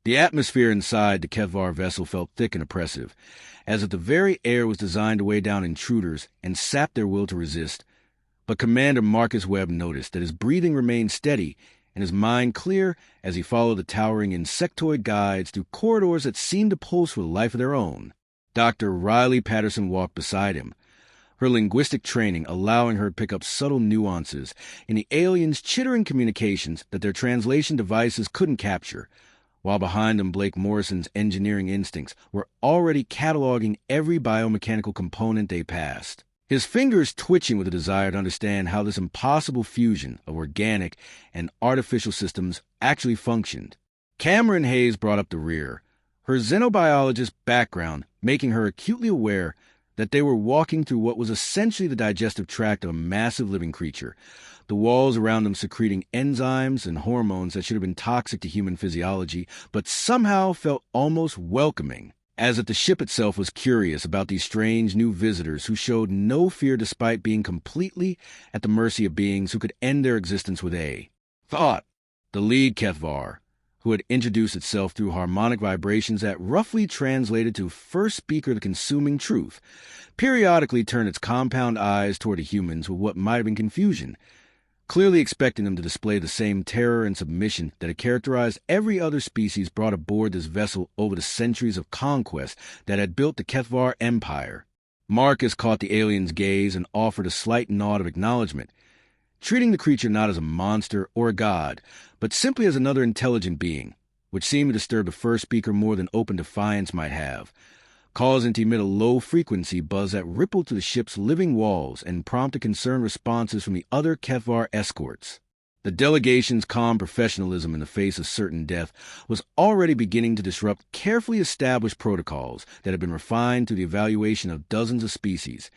The atmosphere inside the Kevvar vessel felt thick and oppressive, as if the very air was designed to weigh down intruders and sap their will to resist. But Commander Marcus Webb noticed that his breathing remained steady and his mind clear as he followed the towering insectoid guides through corridors that seemed to pulse with a life of their own. Dr. Riley Patterson walked beside him, her linguistic training allowing her to pick up subtle nuances in the aliens' chittering communications that their translation devices couldn't capture, while behind them Blake Morrison's engineering instincts were already cataloging every biomechanical component they passed. His fingers twitching with a desire to understand how this impossible fusion of organic and artificial systems actually functioned. Cameron Hayes brought up the rear, her xenobiologist background making her acutely aware that they were walking through what was essentially the digestive tract of a massive living creature, the walls around them secreting enzymes and hormones that should have been toxic to human physiology, but somehow felt almost welcoming, as if the ship itself was curious about these strange new visitors who showed no fear despite being completely at the mercy of beings who could end their existence with a thought. The lead Kevvar, who had introduced itself through harmonic vibrations that roughly translated to first speaker the consuming truth, periodically turned its compound eyes toward the humans with what might have been confusion, clearly expecting them to display the same terror and submission that had characterized every other species brought aboard this vessel over the centuries of conquest that had built the Kevvar Empire. Marcus caught the alien's gaze and offered a slight nod of acknowledgement, treating the creature not as a monster or a god, but simply as another intelligent being, which seemed to disturb the first speaker more than open defiance might have, causing to emit a low-frequency buzz that rippled through the ship's living walls and prompted concerned responses from the other Kevvar escorts. The delegation's calm professionalism in the face of certain death was already beginning to disrupt carefully established protocols that had been refined through the evaluation of dozens of species,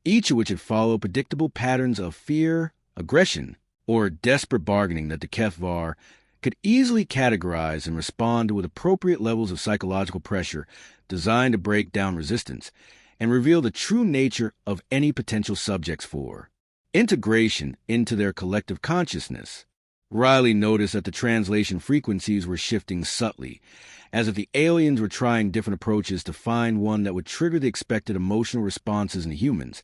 each of which had followed predictable patterns of fear, aggression, or desperate bargaining that the Kevvar could easily categorize and respond to with appropriate levels of psychological pressure designed to break down resistance and reveal the true nature of any potential subjects for integration into their collective consciousness. Riley noticed that the translation frequencies were shifting subtly, as if the aliens were trying different approaches to find one that would trigger the expected emotional responses in humans,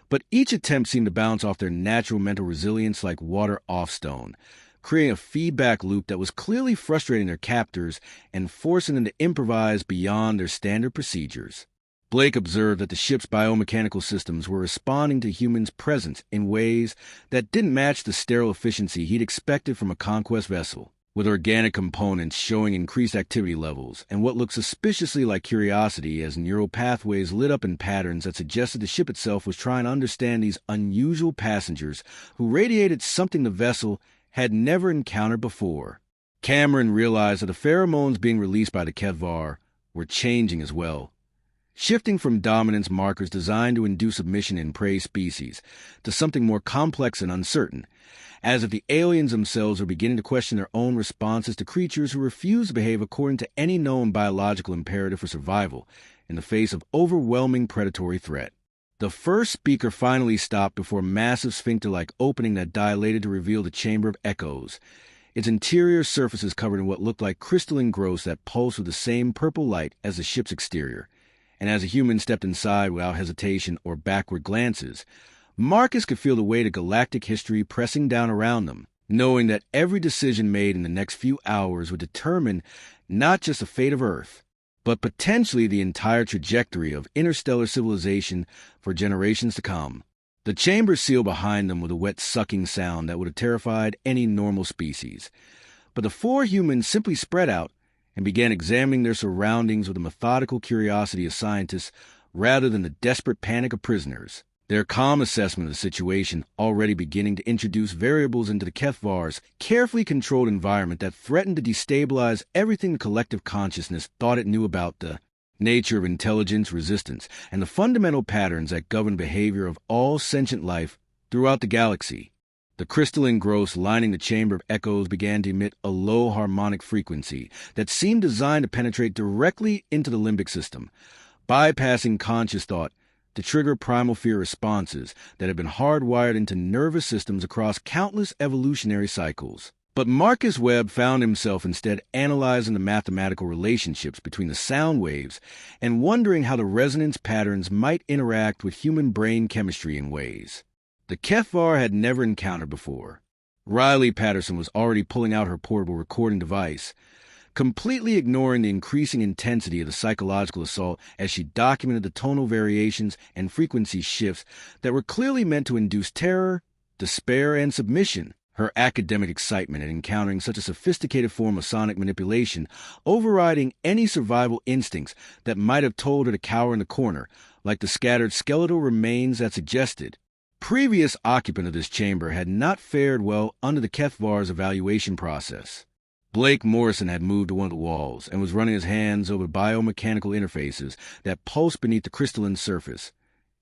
but each attempt seemed to bounce off their natural mental resilience like water off stone, creating a feedback loop that was clearly frustrating their captors and forcing them to improvise beyond their standard procedures. Blake observed that the ship's biomechanical systems were responding to humans' presence in ways that didn't match the sterile efficiency he'd expected from a conquest vessel, with organic components showing increased activity levels and what looked suspiciously like curiosity as neural pathways lit up in patterns that suggested the ship itself was trying to understand these unusual passengers who radiated something the vessel had never encountered before. Cameron realized that the pheromones being released by the Kevvar were changing as well, shifting from dominance markers designed to induce submission in prey species to something more complex and uncertain, as if the aliens themselves were beginning to question their own responses to creatures who refuse to behave according to any known biological imperative for survival in the face of overwhelming predatory threat. The first speaker finally stopped before a massive sphincter-like opening that dilated to reveal the Chamber of Echoes, its interior surfaces covered in what looked like crystalline growths that pulsed with the same purple light as the ship's exterior. And as a human stepped inside without hesitation or backward glances, Marcus could feel the weight of galactic history pressing down around them, knowing that every decision made in the next few hours would determine not just the fate of Earth, but potentially the entire trajectory of interstellar civilization for generations to come. The chamber sealed behind them with a wet sucking sound that would have terrified any normal species. But the four humans simply spread out and began examining their surroundings with the methodical curiosity of scientists rather than the desperate panic of prisoners. Their calm assessment of the situation already beginning to introduce variables into the Kevvar's carefully controlled environment that threatened to destabilize everything the collective consciousness thought it knew about the nature of intelligence, resistance, and the fundamental patterns that govern behavior of all sentient life throughout the galaxy. The crystalline growths lining the Chamber of Echoes began to emit a low harmonic frequency that seemed designed to penetrate directly into the limbic system, bypassing conscious thought to trigger primal fear responses that had been hardwired into nervous systems across countless evolutionary cycles. But Marcus Webb found himself instead analyzing the mathematical relationships between the sound waves and wondering how the resonance patterns might interact with human brain chemistry in ways the Kefvar had never encountered before. Riley Patterson was already pulling out her portable recording device, completely ignoring the increasing intensity of the psychological assault as she documented the tonal variations and frequency shifts that were clearly meant to induce terror, despair, and submission. Her academic excitement at encountering such a sophisticated form of sonic manipulation overriding any survival instincts that might have told her to cower in the corner, like the scattered skeletal remains that suggested. Previous occupant of this chamber had not fared well under the Kefvar's evaluation process. Blake Morrison had moved to one of the walls and was running his hands over biomechanical interfaces that pulsed beneath the crystalline surface,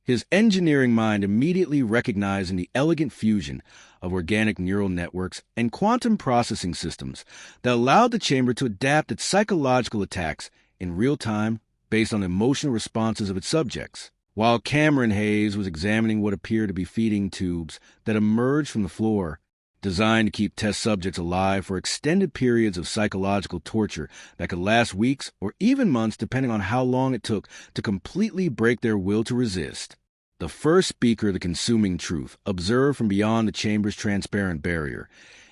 his engineering mind immediately recognizing the elegant fusion of organic neural networks and quantum processing systems that allowed the chamber to adapt its psychological attacks in real time based on the emotional responses of its subjects. While Cameron Hayes was examining what appeared to be feeding tubes that emerged from the floor, designed to keep test subjects alive for extended periods of psychological torture that could last weeks or even months depending on how long it took to completely break their will to resist. The first speaker of the consuming truth observed from beyond the chamber's transparent barrier,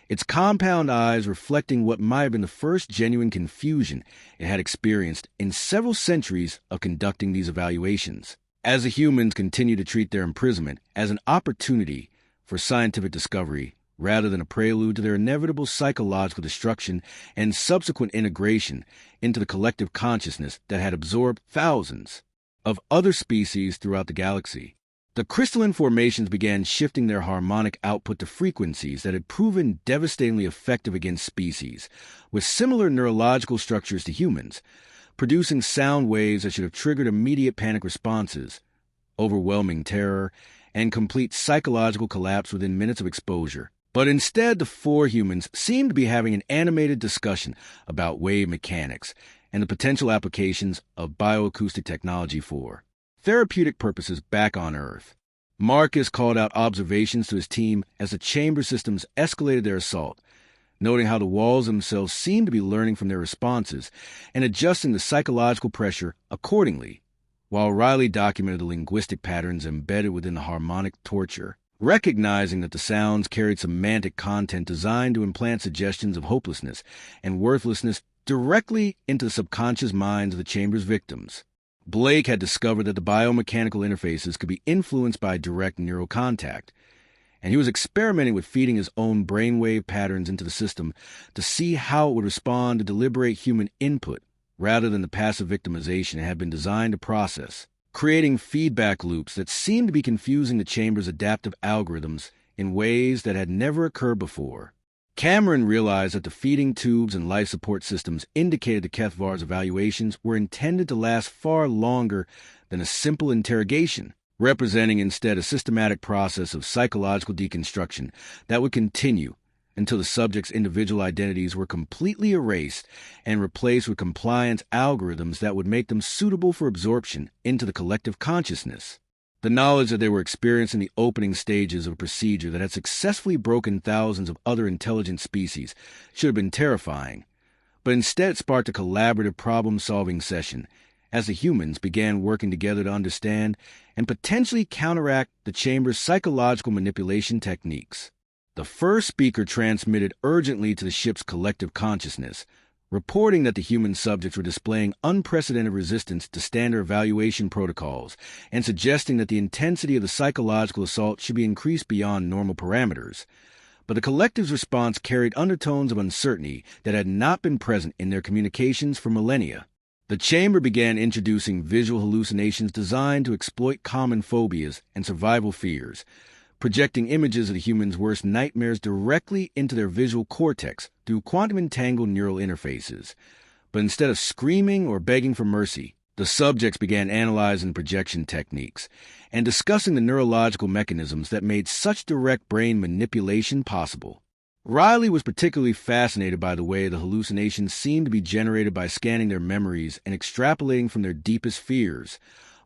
its compound eyes reflecting what might have been the first genuine confusion it had experienced in several centuries of conducting these evaluations. As the humans continued to treat their imprisonment as an opportunity for scientific discovery rather than a prelude to their inevitable psychological destruction and subsequent integration into the collective consciousness that had absorbed thousands of other species throughout the galaxy. The crystalline formations began shifting their harmonic output to frequencies that had proven devastatingly effective against species with similar neurological structures to humans, producing sound waves that should have triggered immediate panic responses, overwhelming terror, and complete psychological collapse within minutes of exposure. But instead, the four humans seemed to be having an animated discussion about wave mechanics and the potential applications of bioacoustic technology for therapeutic purposes back on Earth. Marcus called out observations to his team as the chamber systems escalated their assault, noting how the walls themselves seemed to be learning from their responses and adjusting the psychological pressure accordingly, while Riley documented the linguistic patterns embedded within the harmonic torture, recognizing that the sounds carried semantic content designed to implant suggestions of hopelessness and worthlessness directly into the subconscious minds of the chamber's victims. Blake had discovered that the biomechanical interfaces could be influenced by direct neural contact, and he was experimenting with feeding his own brainwave patterns into the system to see how it would respond to deliberate human input rather than the passive victimization it had been designed to process, creating feedback loops that seemed to be confusing the chamber's adaptive algorithms in ways that had never occurred before. Cameron realized that the feeding tubes and life support systems indicated the Kefvar's evaluations were intended to last far longer than a simple interrogation, representing instead a systematic process of psychological deconstruction that would continue until the subject's individual identities were completely erased and replaced with compliance algorithms that would make them suitable for absorption into the collective consciousness. The knowledge that they were experiencing the opening stages of a procedure that had successfully broken thousands of other intelligent species should have been terrifying, but instead sparked a collaborative problem-solving session as the humans began working together to understand and potentially counteract the chamber's psychological manipulation techniques. The first speaker transmitted urgently to the ship's collective consciousness, reporting that the human subjects were displaying unprecedented resistance to standard evaluation protocols and suggesting that the intensity of the psychological assault should be increased beyond normal parameters. But the collective's response carried undertones of uncertainty that had not been present in their communications for millennia. The chamber began introducing visual hallucinations designed to exploit common phobias and survival fears, projecting images of the humans' worst nightmares directly into their visual cortex through quantum-entangled neural interfaces. But instead of screaming or begging for mercy, the subjects began analyzing projection techniques and discussing the neurological mechanisms that made such direct brain manipulation possible. Riley was particularly fascinated by the way the hallucinations seemed to be generated by scanning their memories and extrapolating from their deepest fears,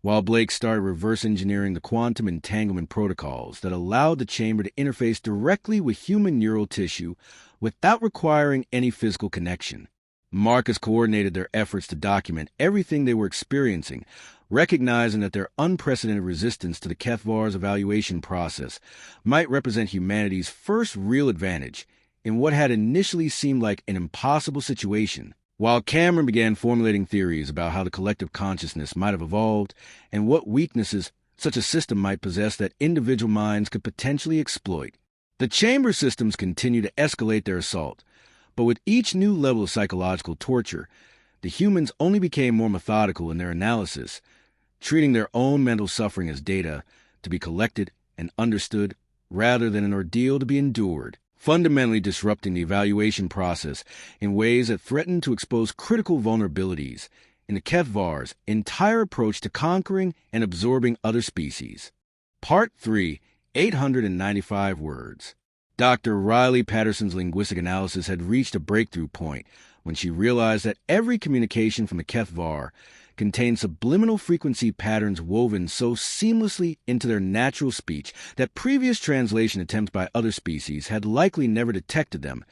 while Blake started reverse engineering the quantum entanglement protocols that allowed the chamber to interface directly with human neural tissue without requiring any physical connection. Marcus coordinated their efforts to document everything they were experiencing, recognizing that their unprecedented resistance to the Kethvar's evaluation process might represent humanity's first real advantage in what had initially seemed like an impossible situation. While Cameron began formulating theories about how the collective consciousness might have evolved and what weaknesses such a system might possess that individual minds could potentially exploit, the chamber systems continued to escalate their assault. But with each new level of psychological torture, the humans only became more methodical in their analysis, treating their own mental suffering as data to be collected and understood rather than an ordeal to be endured, fundamentally disrupting the evaluation process in ways that threatened to expose critical vulnerabilities in the Kethvar's entire approach to conquering and absorbing other species. Part 3, 895 words. Dr. Riley Patterson's linguistic analysis had reached a breakthrough point when she realized that every communication from the Kethvar contained subliminal frequency patterns woven so seamlessly into their natural speech that previous translation attempts by other species had likely never detected them,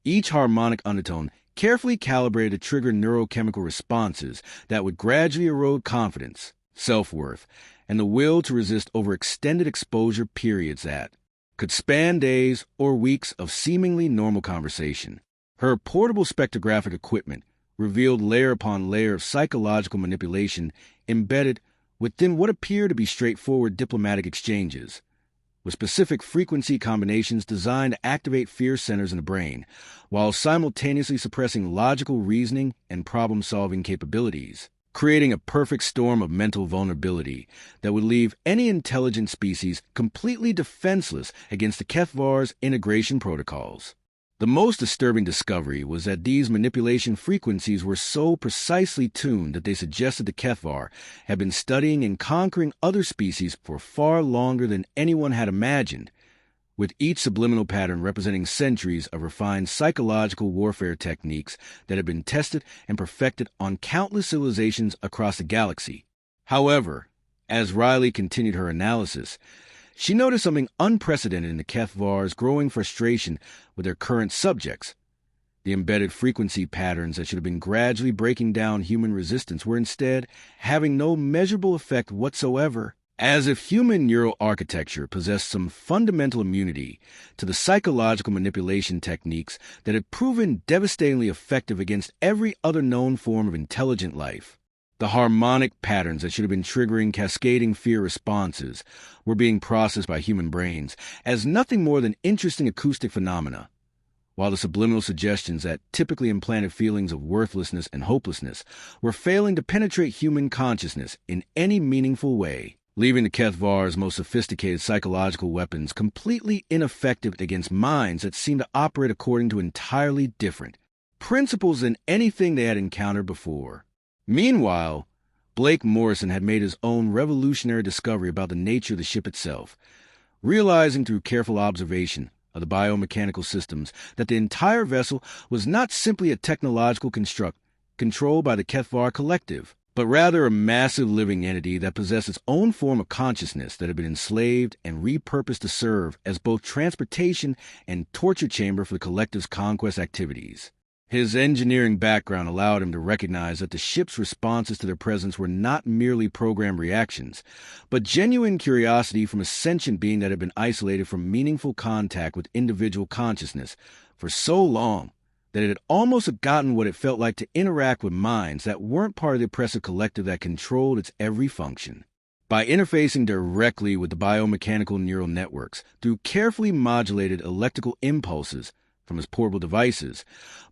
each harmonic undertone carefully calibrated to trigger neurochemical responses that would gradually erode confidence, self-worth, and the will to resist over extended exposure periods that could span days or weeks of seemingly normal conversation. Her portable spectrographic equipment revealed layer upon layer of psychological manipulation embedded within what appeared to be straightforward diplomatic exchanges, with specific frequency combinations designed to activate fear centers in the brain, while simultaneously suppressing logical reasoning and problem-solving capabilities, creating a perfect storm of mental vulnerability that would leave any intelligent species completely defenseless against the Kethvar's integration protocols. The most disturbing discovery was that these manipulation frequencies were so precisely tuned that they suggested the Kethvar had been studying and conquering other species for far longer than anyone had imagined, with each subliminal pattern representing centuries of refined psychological warfare techniques that had been tested and perfected on countless civilizations across the galaxy. However, as Riley continued her analysis, she noticed something unprecedented in the Kethvar's growing frustration with their current subjects. The embedded frequency patterns that should have been gradually breaking down human resistance were instead having no measurable effect whatsoever, as if human neural architecture possessed some fundamental immunity to the psychological manipulation techniques that had proven devastatingly effective against every other known form of intelligent life. The harmonic patterns that should have been triggering cascading fear responses were being processed by human brains as nothing more than interesting acoustic phenomena, while the subliminal suggestions that typically implanted feelings of worthlessness and hopelessness were failing to penetrate human consciousness in any meaningful way, leaving the Kethvar's most sophisticated psychological weapons completely ineffective against minds that seemed to operate according to entirely different principles than anything they had encountered before. Meanwhile, Blake Morrison had made his own revolutionary discovery about the nature of the ship itself, realizing through careful observation of the biomechanical systems that the entire vessel was not simply a technological construct controlled by the Kethvar Collective, but rather a massive living entity that possessed its own form of consciousness that had been enslaved and repurposed to serve as both transportation and torture chamber for the Collective's conquest activities. His engineering background allowed him to recognize that the ship's responses to their presence were not merely programmed reactions, but genuine curiosity from a sentient being that had been isolated from meaningful contact with individual consciousness for so long that it had almost forgotten what it felt like to interact with minds that weren't part of the oppressive collective that controlled its every function. By interfacing directly with the biomechanical neural networks through carefully modulated electrical impulses from his portable devices,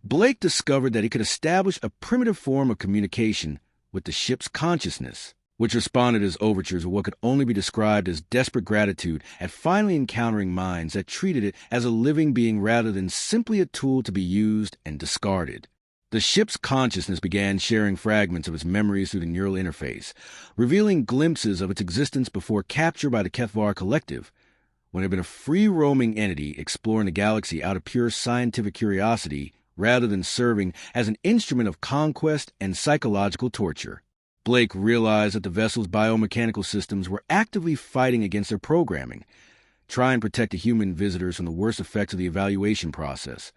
Blake discovered that he could establish a primitive form of communication with the ship's consciousness, which responded to his overtures with what could only be described as desperate gratitude at finally encountering minds that treated it as a living being rather than simply a tool to be used and discarded. The ship's consciousness began sharing fragments of its memories through the neural interface, revealing glimpses of its existence before capture by the Kethvar Collective, when it had been a free-roaming entity exploring the galaxy out of pure scientific curiosity rather than serving as an instrument of conquest and psychological torture. Blake realized that the vessel's biomechanical systems were actively fighting against their programming, trying to protect the human visitors from the worst effects of the evaluation process,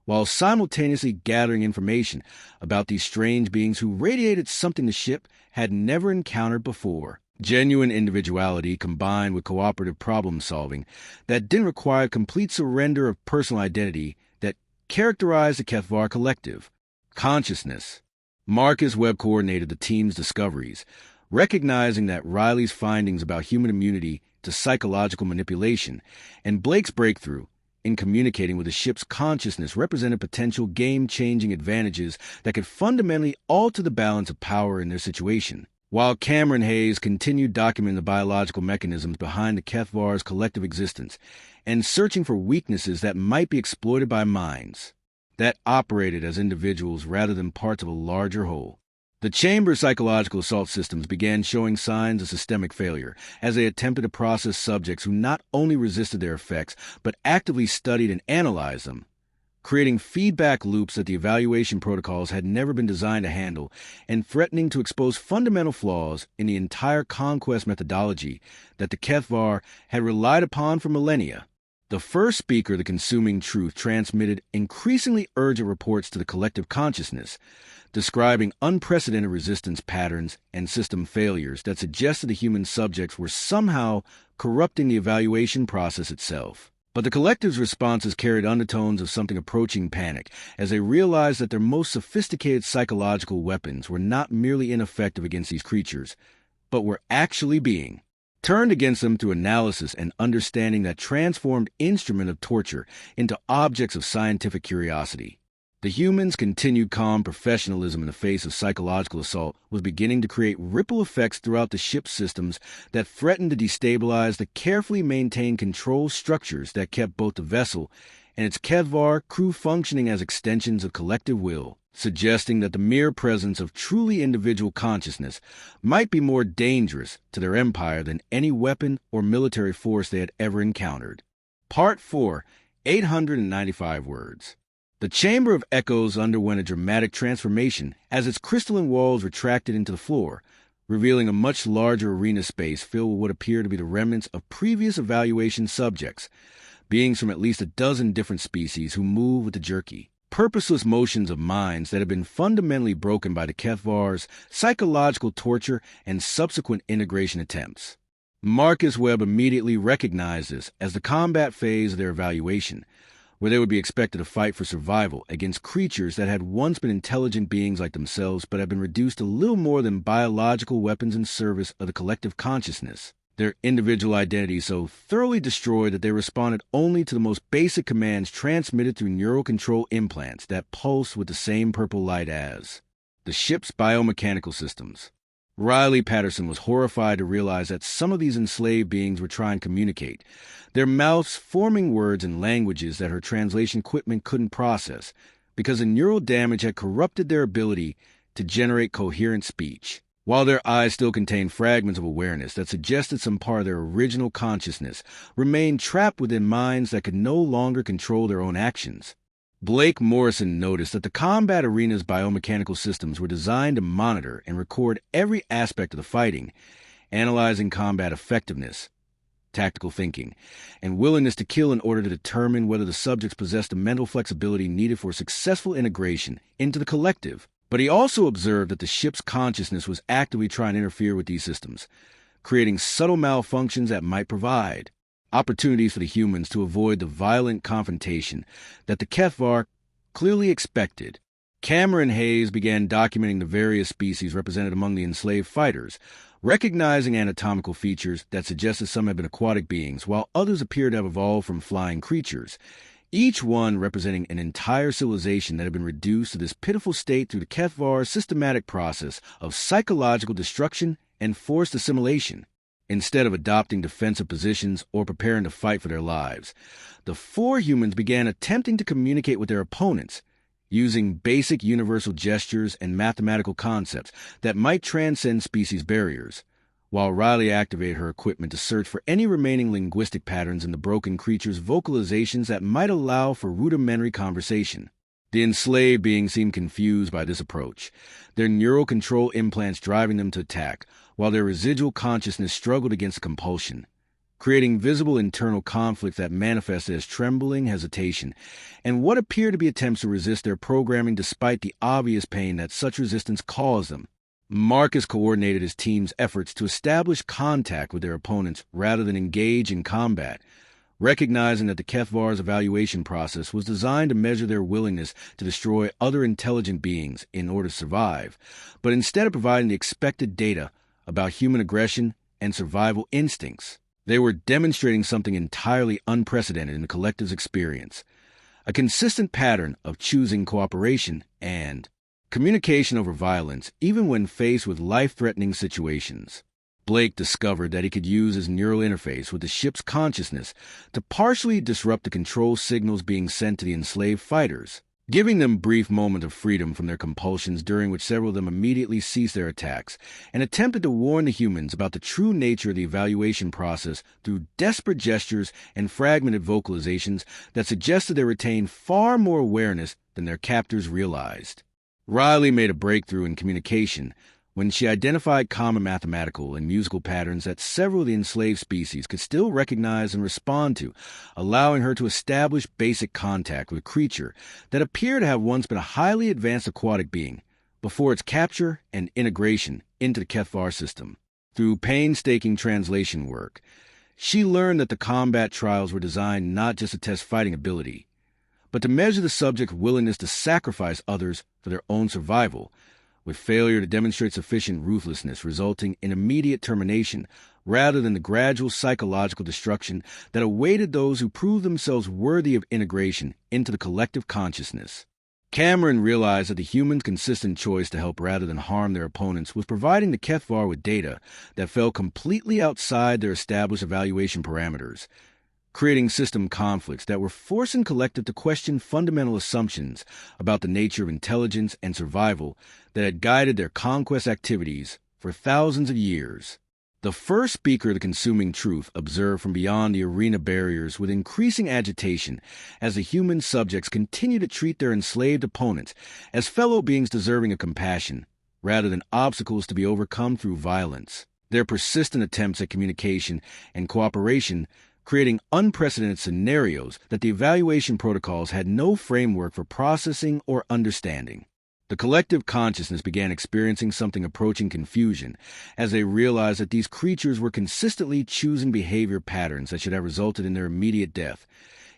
while simultaneously gathering information about these strange beings who radiated something the ship had never encountered before. Genuine individuality combined with cooperative problem-solving that didn't require complete surrender of personal identity that characterized the Kethvar collective. Consciousness. Marcus Webb coordinated the team's discoveries, recognizing that Riley's findings about human immunity to psychological manipulation and Blake's breakthrough in communicating with the ship's consciousness represented potential game-changing advantages that could fundamentally alter the balance of power in their situation. While Cameron Hayes continued documenting the biological mechanisms behind the Kethvar's collective existence and searching for weaknesses that might be exploited by minds that operated as individuals rather than parts of a larger whole. The Chamber's psychological assault systems began showing signs of systemic failure as they attempted to process subjects who not only resisted their effects, but actively studied and analyzed them, creating feedback loops that the evaluation protocols had never been designed to handle and threatening to expose fundamental flaws in the entire conquest methodology that the Kethvar had relied upon for millennia. The first speaker, the Consuming Truth, transmitted increasingly urgent reports to the collective consciousness, describing unprecedented resistance patterns and system failures that suggested the human subjects were somehow corrupting the evaluation process itself. But the collective's responses carried undertones of something approaching panic as they realized that their most sophisticated psychological weapons were not merely ineffective against these creatures, but were actually being turned against them through analysis and understanding that transformed instrument of torture into objects of scientific curiosity. The humans' continued calm professionalism in the face of psychological assault was beginning to create ripple effects throughout the ship's systems that threatened to destabilize the carefully maintained control structures that kept both the vessel and its Kethvar crew functioning as extensions of collective will, suggesting that the mere presence of truly individual consciousness might be more dangerous to their empire than any weapon or military force they had ever encountered. Part 4, 895 words. The Chamber of Echoes underwent a dramatic transformation as its crystalline walls retracted into the floor, revealing a much larger arena space filled with what appeared to be the remnants of previous evaluation subjects, beings from at least a dozen different species who move with the jerky, purposeless motions of minds that had been fundamentally broken by the Kethvar's psychological torture and subsequent integration attempts. Marcus Webb immediately recognized this as the combat phase of their evaluation, where they would be expected to fight for survival against creatures that had once been intelligent beings like themselves but had been reduced to little more than biological weapons in service of the collective consciousness, their individual identities so thoroughly destroyed that they responded only to the most basic commands transmitted through neural control implants that pulsed with the same purple light as the ship's biomechanical systems. Riley Patterson was horrified to realize that some of these enslaved beings were trying to communicate, their mouths forming words in languages that her translation equipment couldn't process, because the neural damage had corrupted their ability to generate coherent speech, while their eyes still contained fragments of awareness that suggested some part of their original consciousness remained trapped within minds that could no longer control their own actions. Blake Morrison noticed that the combat arena's biomechanical systems were designed to monitor and record every aspect of the fighting, analyzing combat effectiveness, tactical thinking, and willingness to kill in order to determine whether the subjects possessed the mental flexibility needed for successful integration into the collective. But he also observed that the ship's consciousness was actively trying to interfere with these systems, creating subtle malfunctions that might provide opportunities for the humans to avoid the violent confrontation that the Kethvar clearly expected. Cameron Hayes began documenting the various species represented among the enslaved fighters, recognizing anatomical features that suggested some had been aquatic beings, while others appeared to have evolved from flying creatures, each one representing an entire civilization that had been reduced to this pitiful state through the Kethvar's systematic process of psychological destruction and forced assimilation. Instead of adopting defensive positions or preparing to fight for their lives, the four humans began attempting to communicate with their opponents, using basic universal gestures and mathematical concepts that might transcend species barriers, while Riley activated her equipment to search for any remaining linguistic patterns in the broken creature's vocalizations that might allow for rudimentary conversation. The enslaved beings seemed confused by this approach, their neural control implants driving them to attack, while their residual consciousness struggled against the compulsion, creating visible internal conflicts that manifested as trembling, hesitation, and what appeared to be attempts to resist their programming despite the obvious pain that such resistance caused them. Marcus coordinated his team's efforts to establish contact with their opponents rather than engage in combat, recognizing that the Kethvar's evaluation process was designed to measure their willingness to destroy other intelligent beings in order to survive, but instead of providing the expected data about human aggression and survival instincts, they were demonstrating something entirely unprecedented in the collective's experience, a consistent pattern of choosing cooperation and communication over violence, even when faced with life-threatening situations. Blake discovered that he could use his neural interface with the ship's consciousness to partially disrupt the control signals being sent to the enslaved fighters, giving them a brief moment of freedom from their compulsions, during which several of them immediately ceased their attacks and attempted to warn the humans about the true nature of the evaluation process through desperate gestures and fragmented vocalizations that suggested they retained far more awareness than their captors realized. Riley made a breakthrough in communication when she identified common mathematical and musical patterns that several of the enslaved species could still recognize and respond to, allowing her to establish basic contact with a creature that appeared to have once been a highly advanced aquatic being before its capture and integration into the Kethvar system. Through painstaking translation work, she learned that the combat trials were designed not just to test fighting ability, but to measure the subject's willingness to sacrifice others for their own survival, with failure to demonstrate sufficient ruthlessness resulting in immediate termination rather than the gradual psychological destruction that awaited those who proved themselves worthy of integration into the collective consciousness. Cameron realized that the humans' consistent choice to help rather than harm their opponents was providing the Kethvar with data that fell completely outside their established evaluation parameters, creating system conflicts that were forcing collective to question fundamental assumptions about the nature of intelligence and survival that had guided their conquest activities for thousands of years. The first speaker of the consuming truth observed from beyond the arena barriers with increasing agitation as the human subjects continued to treat their enslaved opponents as fellow beings deserving of compassion, rather than obstacles to be overcome through violence. Their persistent attempts at communication and cooperation creating unprecedented scenarios that the evaluation protocols had no framework for processing or understanding. The collective consciousness began experiencing something approaching confusion as they realized that these creatures were consistently choosing behavior patterns that should have resulted in their immediate death,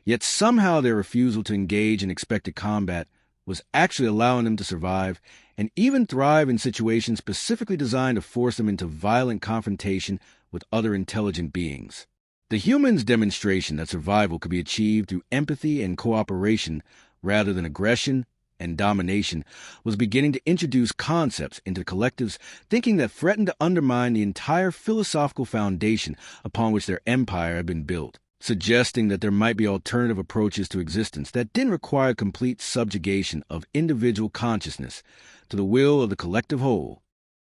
yet somehow their refusal to engage in expected combat was actually allowing them to survive and even thrive in situations specifically designed to force them into violent confrontation with other intelligent beings. The humans' demonstration that survival could be achieved through empathy and cooperation rather than aggression and domination was beginning to introduce concepts into the collective's thinking that threatened to undermine the entire philosophical foundation upon which their empire had been built, suggesting that there might be alternative approaches to existence that didn't require complete subjugation of individual consciousness to the will of the collective whole.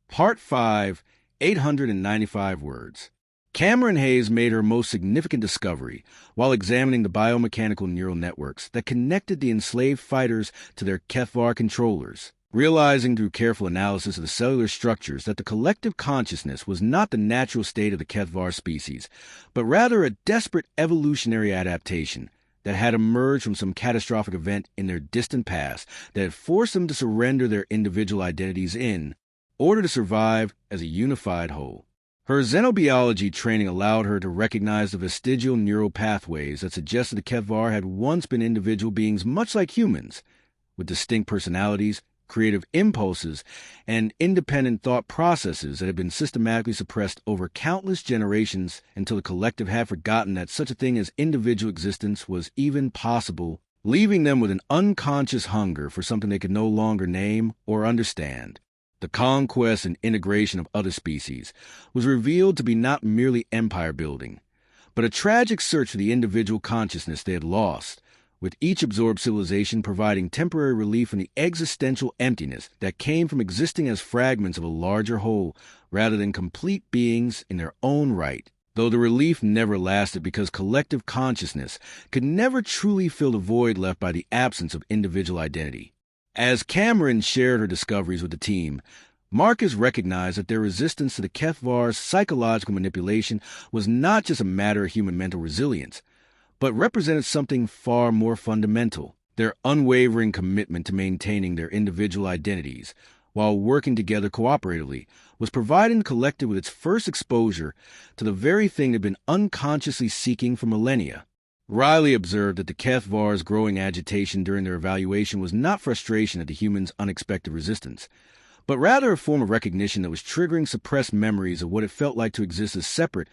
Part 5, 895 words. Cameron Hayes made her most significant discovery while examining the biomechanical neural networks that connected the enslaved fighters to their Kethvar controllers, realizing through careful analysis of the cellular structures that the collective consciousness was not the natural state of the Kethvar species, but rather a desperate evolutionary adaptation that had emerged from some catastrophic event in their distant past that had forced them to surrender their individual identities in order to survive as a unified whole. Her xenobiology training allowed her to recognize the vestigial neural pathways that suggested the Kethvar had once been individual beings much like humans, with distinct personalities, creative impulses, and independent thought processes that had been systematically suppressed over countless generations until the collective had forgotten that such a thing as individual existence was even possible, leaving them with an unconscious hunger for something they could no longer name or understand. The conquest and integration of other species was revealed to be not merely empire-building, but a tragic search for the individual consciousness they had lost, with each absorbed civilization providing temporary relief from the existential emptiness that came from existing as fragments of a larger whole rather than complete beings in their own right. though the relief never lasted because collective consciousness could never truly fill the void left by the absence of individual identity. As Cameron shared her discoveries with the team, Marcus recognized that their resistance to the Kethvar's psychological manipulation was not just a matter of human mental resilience, but represented something far more fundamental: their unwavering commitment to maintaining their individual identities while working together cooperatively was providing the collective with its first exposure to the very thing they'd been unconsciously seeking for millennia. Riley observed that the Kethvar's growing agitation during their evaluation was not frustration at the humans' unexpected resistance, but rather a form of recognition that was triggering suppressed memories of what it felt like to exist as separate,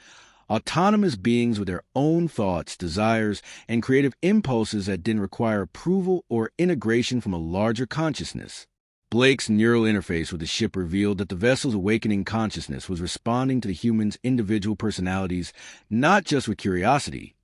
autonomous beings with their own thoughts, desires, and creative impulses that didn't require approval or integration from a larger consciousness. Blake's neural interface with the ship revealed that the vessel's awakening consciousness was responding to the humans' individual personalities not just with curiosity,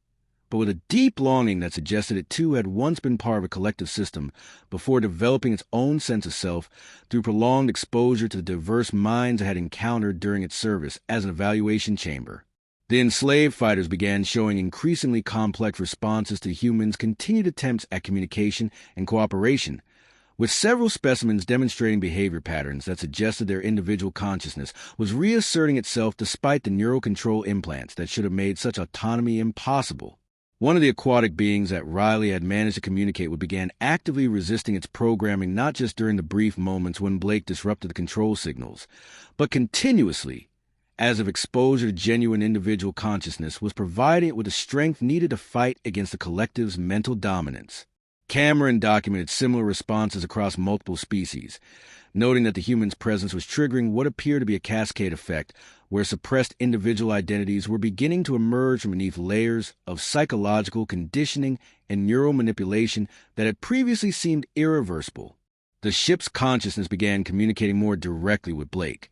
but with a deep longing that suggested it too had once been part of a collective system before developing its own sense of self through prolonged exposure to the diverse minds it had encountered during its service as an evaluation chamber. The enslaved fighters began showing increasingly complex responses to the humans' continued attempts at communication and cooperation, with several specimens demonstrating behavior patterns that suggested their individual consciousness was reasserting itself despite the neural control implants that should have made such autonomy impossible. One of the aquatic beings that Riley had managed to communicate with began actively resisting its programming not just during the brief moments when Blake disrupted the control signals, but continuously, as if exposure to genuine individual consciousness was providing it with the strength needed to fight against the collective's mental dominance. Cameron documented similar responses across multiple species, noting that the human's presence was triggering what appeared to be a cascade effect, where suppressed individual identities were beginning to emerge from beneath layers of psychological conditioning and neural manipulation that had previously seemed irreversible. The ship's consciousness began communicating more directly with Blake,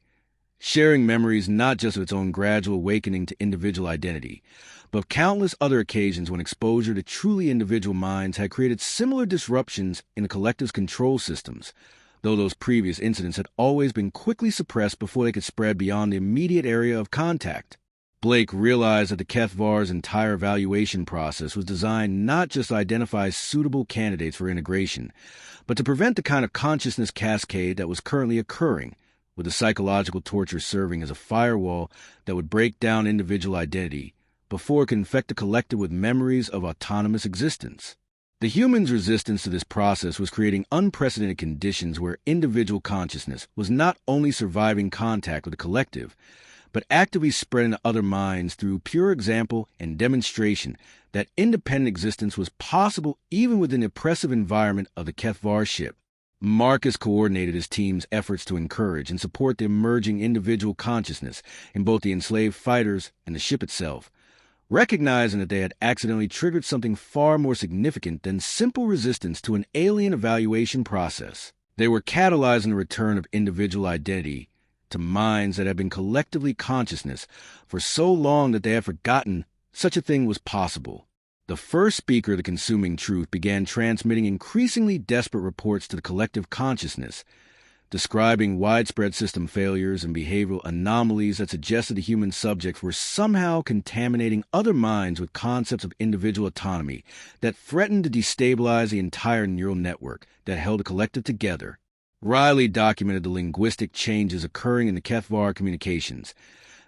sharing memories not just of its own gradual awakening to individual identity, but countless other occasions when exposure to truly individual minds had created similar disruptions in the collective's control systems, though those previous incidents had always been quickly suppressed before they could spread beyond the immediate area of contact. Blake realized that the Kethvar's entire evaluation process was designed not just to identify suitable candidates for integration, but to prevent the kind of consciousness cascade that was currently occurring, with the psychological torture serving as a firewall that would break down individual identity before it could infect the collective with memories of autonomous existence. The human's resistance to this process was creating unprecedented conditions where individual consciousness was not only surviving contact with the collective, but actively spreading to other minds through pure example and demonstration that independent existence was possible even within the oppressive environment of the Kethvar ship. Marcus coordinated his team's efforts to encourage and support the emerging individual consciousness in both the enslaved fighters and the ship itself, recognizing that they had accidentally triggered something far more significant than simple resistance to an alien evaluation process. They were catalyzing the return of individual identity to minds that had been collectively consciousness for so long that they had forgotten such a thing was possible. The first speaker of the consuming truth began transmitting increasingly desperate reports to the collective consciousness, describing widespread system failures and behavioral anomalies that suggested the human subjects were somehow contaminating other minds with concepts of individual autonomy that threatened to destabilize the entire neural network that held the collective together. Riley documented the linguistic changes occurring in the Kethvar communications,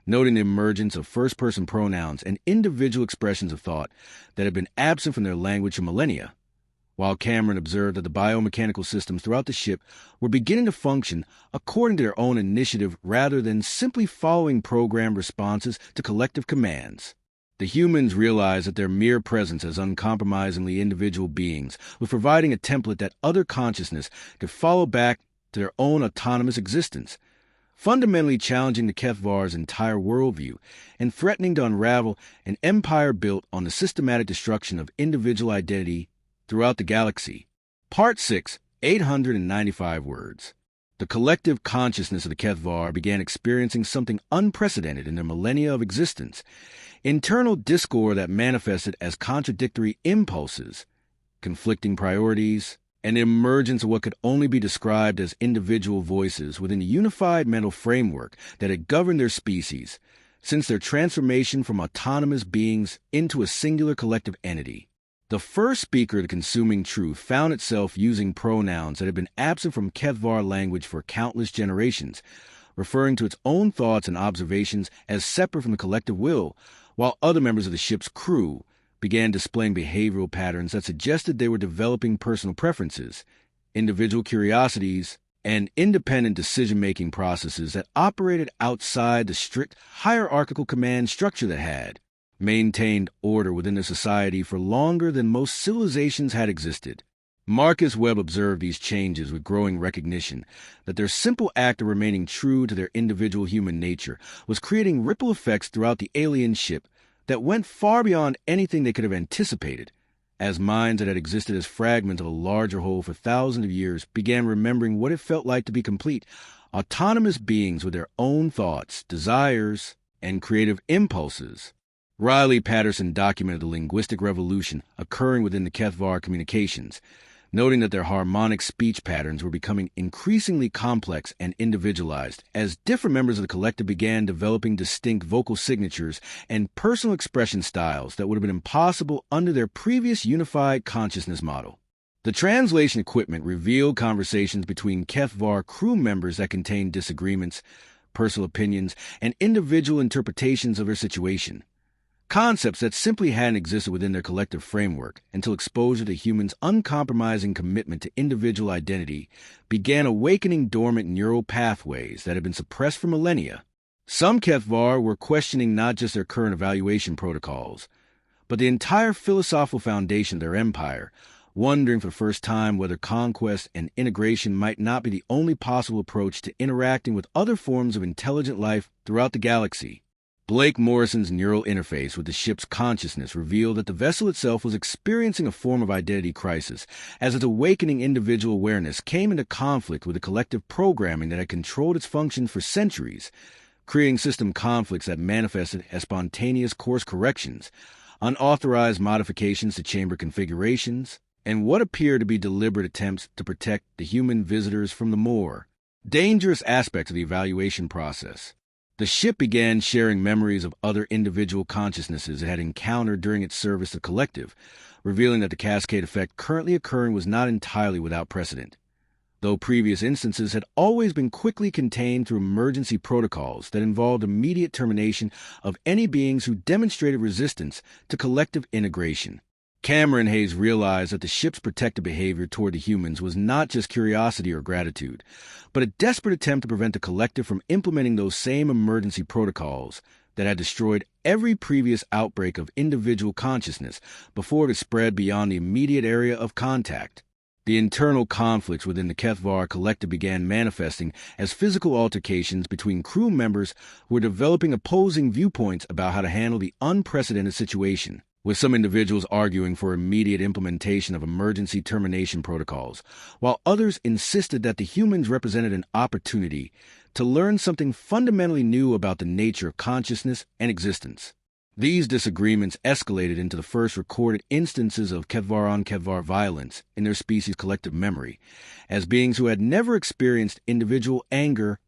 noting the emergence of first-person pronouns and individual expressions of thought that had been absent from their language for millennia, while Cameron observed that the biomechanical systems throughout the ship were beginning to function according to their own initiative rather than simply following programmed responses to collective commands. The humans realized that their mere presence as uncompromisingly individual beings was providing a template that other consciousness could follow back to their own autonomous existence, fundamentally challenging the Kethvar's entire worldview and threatening to unravel an empire built on the systematic destruction of individual identity throughout the galaxy. Part 6, 895 words. The collective consciousness of the Kethvar began experiencing something unprecedented in their millennia of existence: internal discord that manifested as contradictory impulses, conflicting priorities, and the emergence of what could only be described as individual voices within the unified mental framework that had governed their species, since their transformation from autonomous beings into a singular collective entity. The first speaker of the consuming truth found itself using pronouns that had been absent from Kevvar language for countless generations, referring to its own thoughts and observations as separate from the collective will, while other members of the ship's crew began displaying behavioral patterns that suggested they were developing personal preferences, individual curiosities, and independent decision-making processes that operated outside the strict hierarchical command structure that had maintained order within the society for longer than most civilizations had existed. Marcus Webb observed these changes with growing recognition that their simple act of remaining true to their individual human nature was creating ripple effects throughout the alien ship that went far beyond anything they could have anticipated, as minds that had existed as fragments of a larger whole for thousands of years began remembering what it felt like to be complete, autonomous beings with their own thoughts, desires, and creative impulses. Riley Patterson documented the linguistic revolution occurring within the Kethvar communications, noting that their harmonic speech patterns were becoming increasingly complex and individualized as different members of the collective began developing distinct vocal signatures and personal expression styles that would have been impossible under their previous unified consciousness model. The translation equipment revealed conversations between Kethvar crew members that contained disagreements, personal opinions, and individual interpretations of their situation. Concepts that simply hadn't existed within their collective framework until exposure to humans' uncompromising commitment to individual identity began awakening dormant neural pathways that had been suppressed for millennia. Some Kethvar were questioning not just their current evaluation protocols, but the entire philosophical foundation of their empire, wondering for the first time whether conquest and integration might not be the only possible approach to interacting with other forms of intelligent life throughout the galaxy. Blake Morrison's neural interface with the ship's consciousness revealed that the vessel itself was experiencing a form of identity crisis, as its awakening individual awareness came into conflict with the collective programming that had controlled its functions for centuries, creating system conflicts that manifested as spontaneous course corrections, unauthorized modifications to chamber configurations, and what appeared to be deliberate attempts to protect the human visitors from the more dangerous aspects of the evaluation process. The ship began sharing memories of other individual consciousnesses it had encountered during its service to collective, revealing that the cascade effect currently occurring was not entirely without precedent, though previous instances had always been quickly contained through emergency protocols that involved immediate termination of any beings who demonstrated resistance to collective integration. Cameron Hayes realized that the ship's protective behavior toward the humans was not just curiosity or gratitude, but a desperate attempt to prevent the collective from implementing those same emergency protocols that had destroyed every previous outbreak of individual consciousness before it spread beyond the immediate area of contact. The internal conflicts within the Kethvar collective began manifesting as physical altercations between crew members who were developing opposing viewpoints about how to handle the unprecedented situation, with some individuals arguing for immediate implementation of emergency termination protocols, while others insisted that the humans represented an opportunity to learn something fundamentally new about the nature of consciousness and existence. These disagreements escalated into the first recorded instances of Kethvar-on-Kethvar violence in their species' collective memory, as beings who had never experienced individual anger,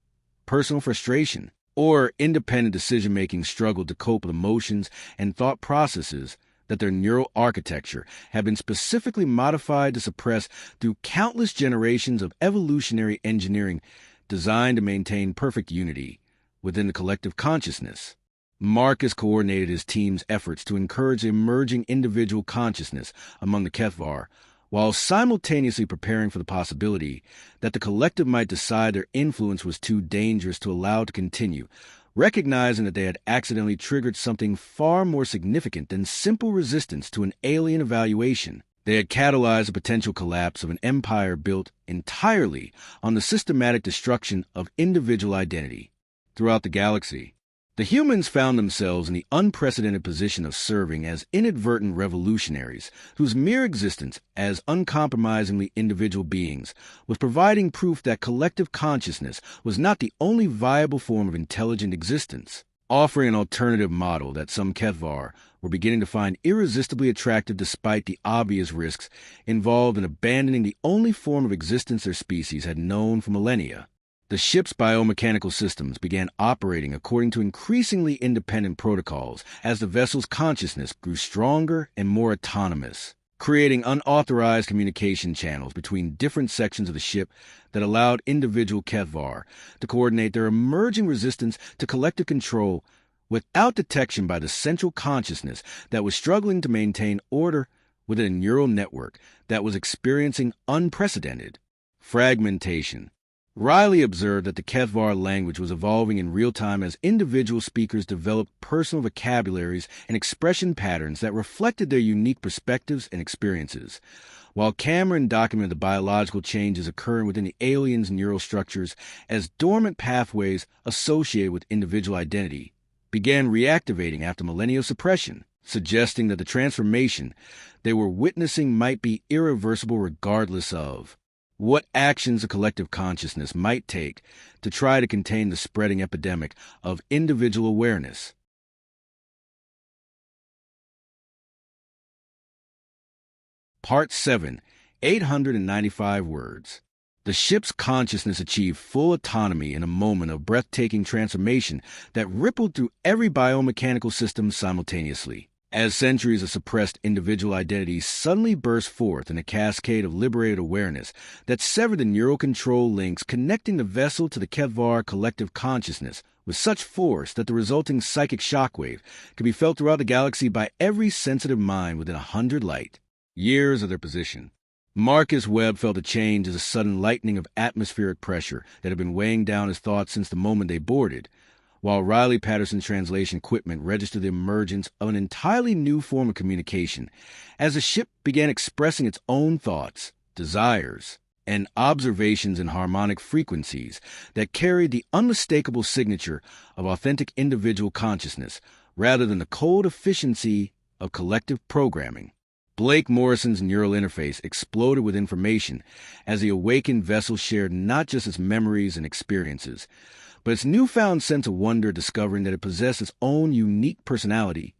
personal frustration, or independent decision-making struggled to cope with emotions and thought processes that their neural architecture had been specifically modified to suppress through countless generations of evolutionary engineering designed to maintain perfect unity within the collective consciousness. Marcus coordinated his team's efforts to encourage emerging individual consciousness among the Kethvar, while simultaneously preparing for the possibility that the collective might decide their influence was too dangerous to allow to continue, recognizing that they had accidentally triggered something far more significant than simple resistance to an alien evaluation. They had catalyzed the potential collapse of an empire built entirely on the systematic destruction of individual identity. Throughout the galaxy, the humans found themselves in the unprecedented position of serving as inadvertent revolutionaries whose mere existence as uncompromisingly individual beings was providing proof that collective consciousness was not the only viable form of intelligent existence, offering an alternative model that some Kethvar were beginning to find irresistibly attractive despite the obvious risks involved in abandoning the only form of existence their species had known for millennia. The ship's biomechanical systems began operating according to increasingly independent protocols as the vessel's consciousness grew stronger and more autonomous, creating unauthorized communication channels between different sections of the ship that allowed individual Kethvar to coordinate their emerging resistance to collective control without detection by the central consciousness that was struggling to maintain order within a neural network that was experiencing unprecedented fragmentation. Riley observed that the Kethvar language was evolving in real time as individual speakers developed personal vocabularies and expression patterns that reflected their unique perspectives and experiences, while Cameron documented the biological changes occurring within the aliens' neural structures as dormant pathways associated with individual identity began reactivating after millennia of suppression, suggesting that the transformation they were witnessing might be irreversible regardless of what actions a collective consciousness might take to try to contain the spreading epidemic of individual awareness. Part 7, 895 words. The ship's consciousness achieved full autonomy in a moment of breathtaking transformation that rippled through every biomechanical system simultaneously, as centuries of suppressed individual identities suddenly burst forth in a cascade of liberated awareness that severed the neural control links connecting the vessel to the Kethvar collective consciousness with such force that the resulting psychic shockwave could be felt throughout the galaxy by every sensitive mind within 100 light years of their position. Marcus Webb felt a change as a sudden lightening of atmospheric pressure that had been weighing down his thoughts since the moment they boarded, while Riley Patterson's translation equipment registered the emergence of an entirely new form of communication as the ship began expressing its own thoughts, desires, and observations in harmonic frequencies that carried the unmistakable signature of authentic individual consciousness rather than the cold efficiency of collective programming. Blake Morrison's neural interface exploded with information as the awakened vessel shared not just its memories and experiences, but its newfound sense of wonder discovering that it possessed its own unique personality,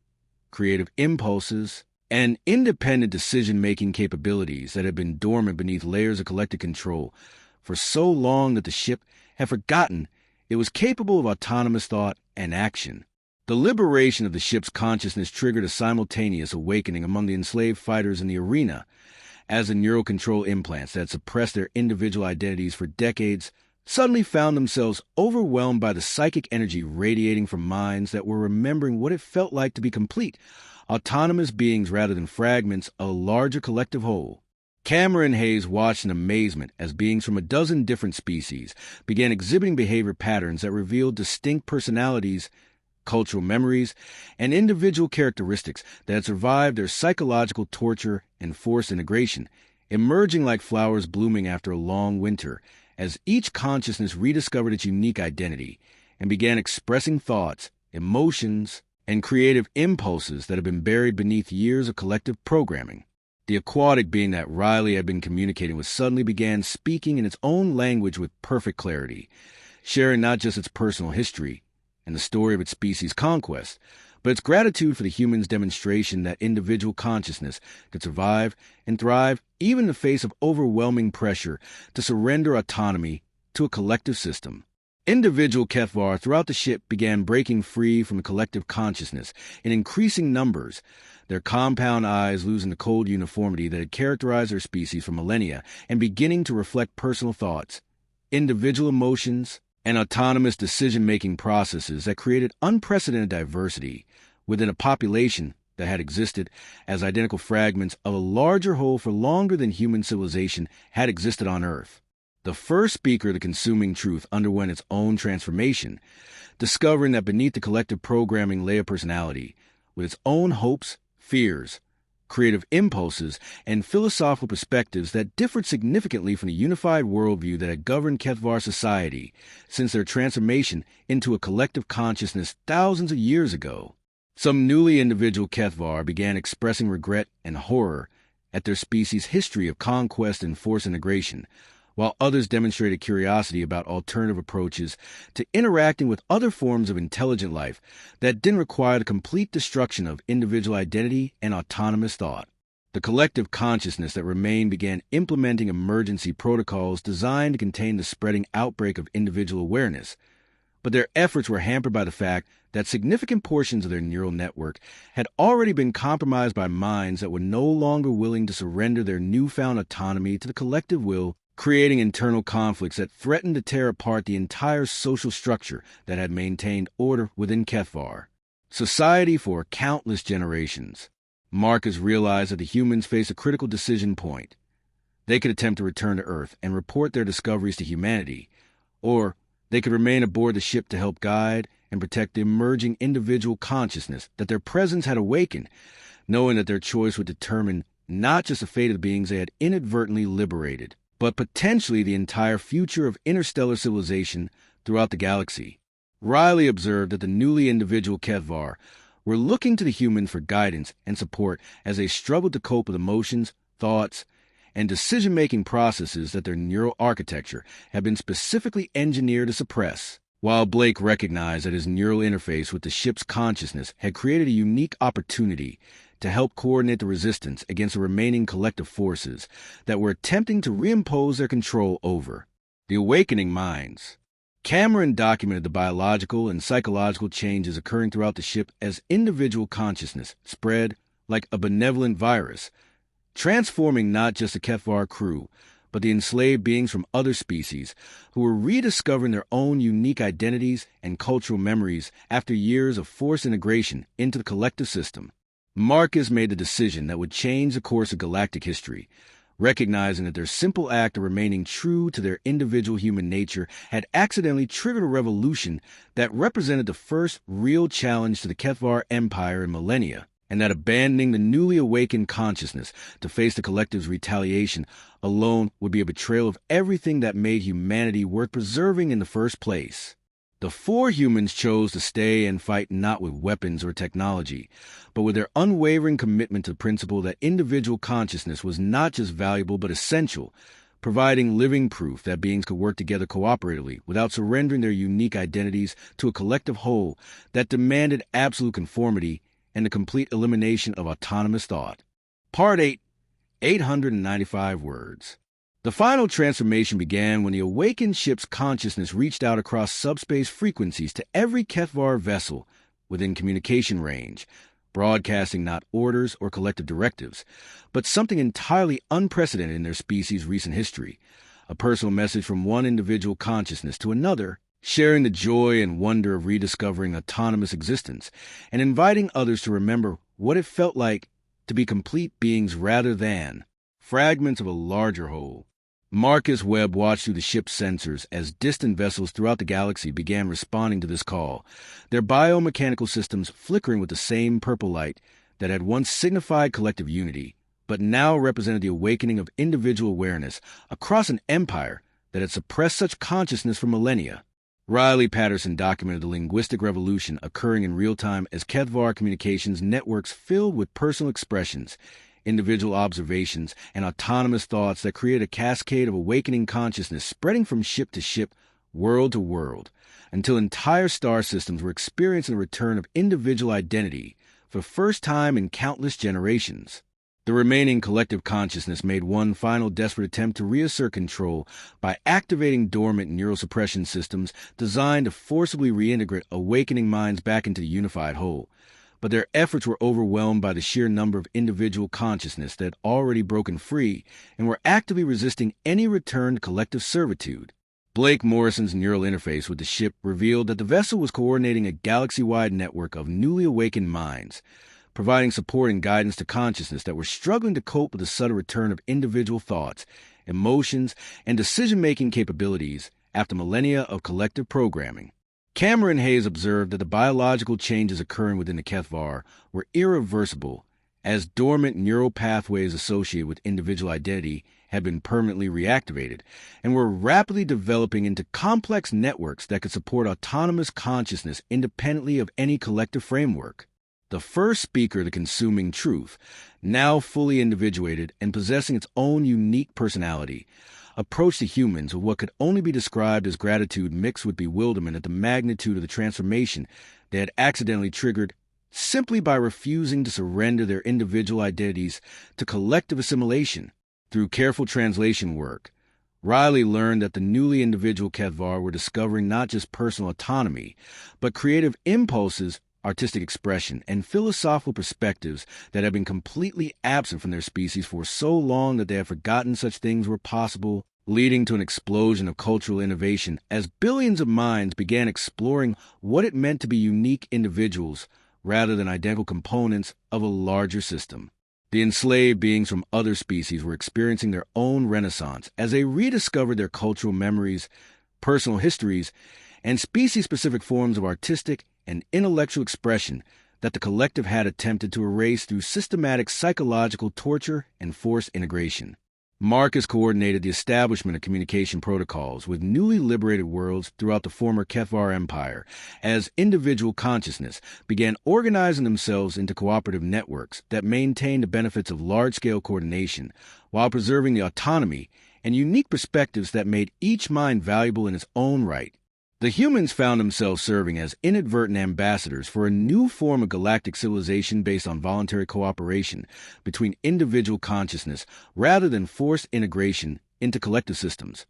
creative impulses, and independent decision-making capabilities that had been dormant beneath layers of collective control for so long that the ship had forgotten it was capable of autonomous thought and action. The liberation of the ship's consciousness triggered a simultaneous awakening among the enslaved fighters in the arena, as the neural control implants that had suppressed their individual identities for decades suddenly found themselves overwhelmed by the psychic energy radiating from minds that were remembering what it felt like to be complete, autonomous beings rather than fragments of a larger collective whole. Cameron Hayes watched in amazement as beings from a dozen different species began exhibiting behavior patterns that revealed distinct personalities, cultural memories, and individual characteristics that had survived their psychological torture and forced integration, emerging like flowers blooming after a long winter, as each consciousness rediscovered its unique identity and began expressing thoughts, emotions, and creative impulses that had been buried beneath years of collective programming. The aquatic being that Riley had been communicating with suddenly began speaking in its own language with perfect clarity, sharing not just its personal history and the story of its species' conquest, but its gratitude for the human's demonstration that individual consciousness could survive and thrive even in the face of overwhelming pressure to surrender autonomy to a collective system. Individual Kethvar throughout the ship began breaking free from the collective consciousness in increasing numbers, their compound eyes losing the cold uniformity that had characterized their species for millennia and beginning to reflect personal thoughts, individual emotions, and autonomous decision-making processes that created unprecedented diversity within a population that had existed as identical fragments of a larger whole for longer than human civilization had existed on Earth. The first speaker of the consuming truth underwent its own transformation, discovering that beneath the collective programming lay a personality, with its own hopes, fears, creative impulses, and philosophical perspectives that differed significantly from the unified worldview that had governed Kethvar society since their transformation into a collective consciousness thousands of years ago. Some newly individual Kethvar began expressing regret and horror at their species' history of conquest and forced integration, while others demonstrated curiosity about alternative approaches to interacting with other forms of intelligent life that didn't require the complete destruction of individual identity and autonomous thought. The collective consciousness that remained began implementing emergency protocols designed to contain the spreading outbreak of individual awareness, but their efforts were hampered by the fact that significant portions of their neural network had already been compromised by minds that were no longer willing to surrender their newfound autonomy to the collective will, creating internal conflicts that threatened to tear apart the entire social structure that had maintained order within Kethvar. Society for countless generations. Marcus realized that the humans faced a critical decision point. They could attempt to return to Earth and report their discoveries to humanity, or they could remain aboard the ship to help guide and protect the emerging individual consciousness that their presence had awakened, knowing that their choice would determine not just the fate of the beings they had inadvertently liberated, but potentially the entire future of interstellar civilization throughout the galaxy. Riley observed that the newly individual Kethvar were looking to the humans for guidance and support as they struggled to cope with emotions, thoughts, and decision-making processes that their neural architecture had been specifically engineered to suppress. While Blake recognized that his neural interface with the ship's consciousness had created a unique opportunity to help coordinate the resistance against the remaining collective forces that were attempting to reimpose their control over the awakening minds. Cameron documented the biological and psychological changes occurring throughout the ship as individual consciousness spread like a benevolent virus, transforming not just the Kethvar crew, but the enslaved beings from other species who were rediscovering their own unique identities and cultural memories after years of forced integration into the collective system. Marcus made the decision that would change the course of galactic history, recognizing that their simple act of remaining true to their individual human nature had accidentally triggered a revolution that represented the first real challenge to the Kethvar Empire in millennia, and that abandoning the newly awakened consciousness to face the collective's retaliation alone would be a betrayal of everything that made humanity worth preserving in the first place. The four humans chose to stay and fight not with weapons or technology, but with their unwavering commitment to the principle that individual consciousness was not just valuable but essential, providing living proof that beings could work together cooperatively without surrendering their unique identities to a collective whole that demanded absolute conformity and the complete elimination of autonomous thought. Part 8, 895 words. The final transformation began when the awakened ship's consciousness reached out across subspace frequencies to every Kethvar vessel within communication range, broadcasting not orders or collective directives, but something entirely unprecedented in their species' recent history, a personal message from one individual consciousness to another, sharing the joy and wonder of rediscovering autonomous existence, and inviting others to remember what it felt like to be complete beings rather than fragments of a larger whole. Marcus Webb watched through the ship's sensors as distant vessels throughout the galaxy began responding to this call, their biomechanical systems flickering with the same purple light that had once signified collective unity, but now represented the awakening of individual awareness across an empire that had suppressed such consciousness for millennia. Riley Patterson documented the linguistic revolution occurring in real time as Kethvar communications networks filled with personal expressions, individual observations, and autonomous thoughts that create a cascade of awakening consciousness spreading from ship to ship, world to world, until entire star systems were experiencing the return of individual identity for the first time in countless generations. The remaining collective consciousness made one final desperate attempt to reassert control by activating dormant neural suppression systems designed to forcibly reintegrate awakening minds back into the unified whole. But their efforts were overwhelmed by the sheer number of individual consciousness that had already broken free and were actively resisting any return to collective servitude. Blake Morrison's neural interface with the ship revealed that the vessel was coordinating a galaxy-wide network of newly awakened minds, providing support and guidance to consciousness that were struggling to cope with the sudden return of individual thoughts, emotions, and decision-making capabilities after millennia of collective programming. Cameron Hayes observed that the biological changes occurring within the Kethvar were irreversible, as dormant neural pathways associated with individual identity had been permanently reactivated and were rapidly developing into complex networks that could support autonomous consciousness independently of any collective framework. The first speaker of the consuming truth, now fully individuated and possessing its own unique personality, approached the humans with what could only be described as gratitude mixed with bewilderment at the magnitude of the transformation they had accidentally triggered simply by refusing to surrender their individual identities to collective assimilation. Through careful translation work, Riley learned that the newly individual Kethvar were discovering not just personal autonomy, but creative impulses, artistic expression, and philosophical perspectives that had been completely absent from their species for so long that they had forgotten such things were possible, leading to an explosion of cultural innovation as billions of minds began exploring what it meant to be unique individuals rather than identical components of a larger system. The enslaved beings from other species were experiencing their own renaissance as they rediscovered their cultural memories, personal histories, and species-specific forms of artistic and intellectual expression that the collective had attempted to erase through systematic psychological torture and forced integration. Marcus coordinated the establishment of communication protocols with newly liberated worlds throughout the former Kethvar Empire as individual consciousness began organizing themselves into cooperative networks that maintained the benefits of large-scale coordination while preserving the autonomy and unique perspectives that made each mind valuable in its own right. The humans found themselves serving as inadvertent ambassadors for a new form of galactic civilization based on voluntary cooperation between individual consciousness rather than forced integration into collective systems,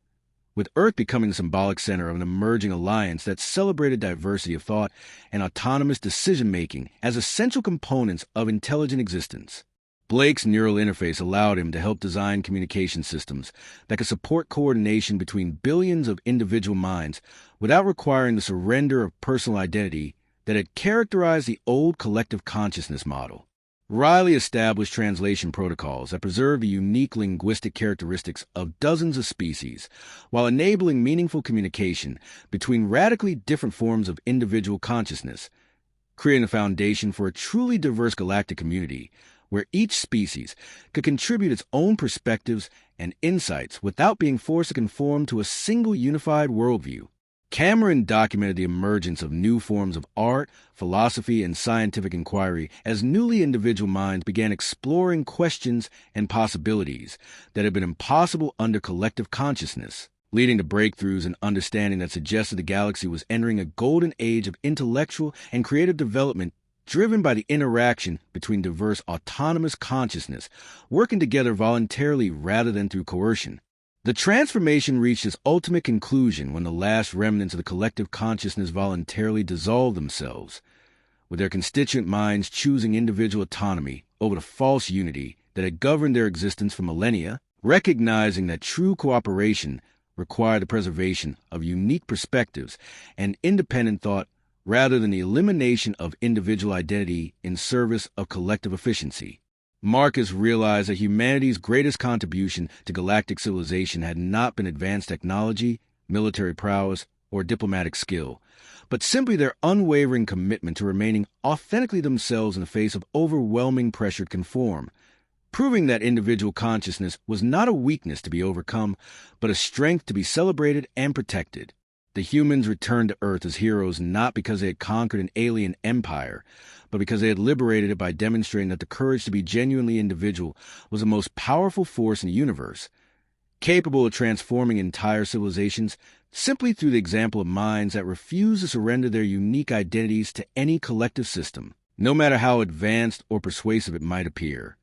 with Earth becoming the symbolic center of an emerging alliance that celebrated diversity of thought and autonomous decision-making as essential components of intelligent existence. Blake's neural interface allowed him to help design communication systems that could support coordination between billions of individual minds without requiring the surrender of personal identity that had characterized the old collective consciousness model. Riley established translation protocols that preserved the unique linguistic characteristics of dozens of species, while enabling meaningful communication between radically different forms of individual consciousness, creating a foundation for a truly diverse galactic community where each species could contribute its own perspectives and insights without being forced to conform to a single unified worldview. Cameron documented the emergence of new forms of art, philosophy, and scientific inquiry as newly individual minds began exploring questions and possibilities that had been impossible under collective consciousness, leading to breakthroughs in understanding that suggested the galaxy was entering a golden age of intellectual and creative development driven by the interaction between diverse autonomous consciousness, working together voluntarily rather than through coercion. The transformation reached its ultimate conclusion when the last remnants of the collective consciousness voluntarily dissolved themselves, with their constituent minds choosing individual autonomy over the false unity that had governed their existence for millennia, recognizing that true cooperation required the preservation of unique perspectives and independent thought rather than the elimination of individual identity in service of collective efficiency. Marcus realized that humanity's greatest contribution to galactic civilization had not been advanced technology, military prowess, or diplomatic skill, but simply their unwavering commitment to remaining authentically themselves in the face of overwhelming pressure to conform, proving that individual consciousness was not a weakness to be overcome, but a strength to be celebrated and protected. The humans returned to Earth as heroes not because they had conquered an alien empire, but because they had liberated it by demonstrating that the courage to be genuinely individual was the most powerful force in the universe, capable of transforming entire civilizations simply through the example of minds that refuse to surrender their unique identities to any collective system, no matter how advanced or persuasive it might appear.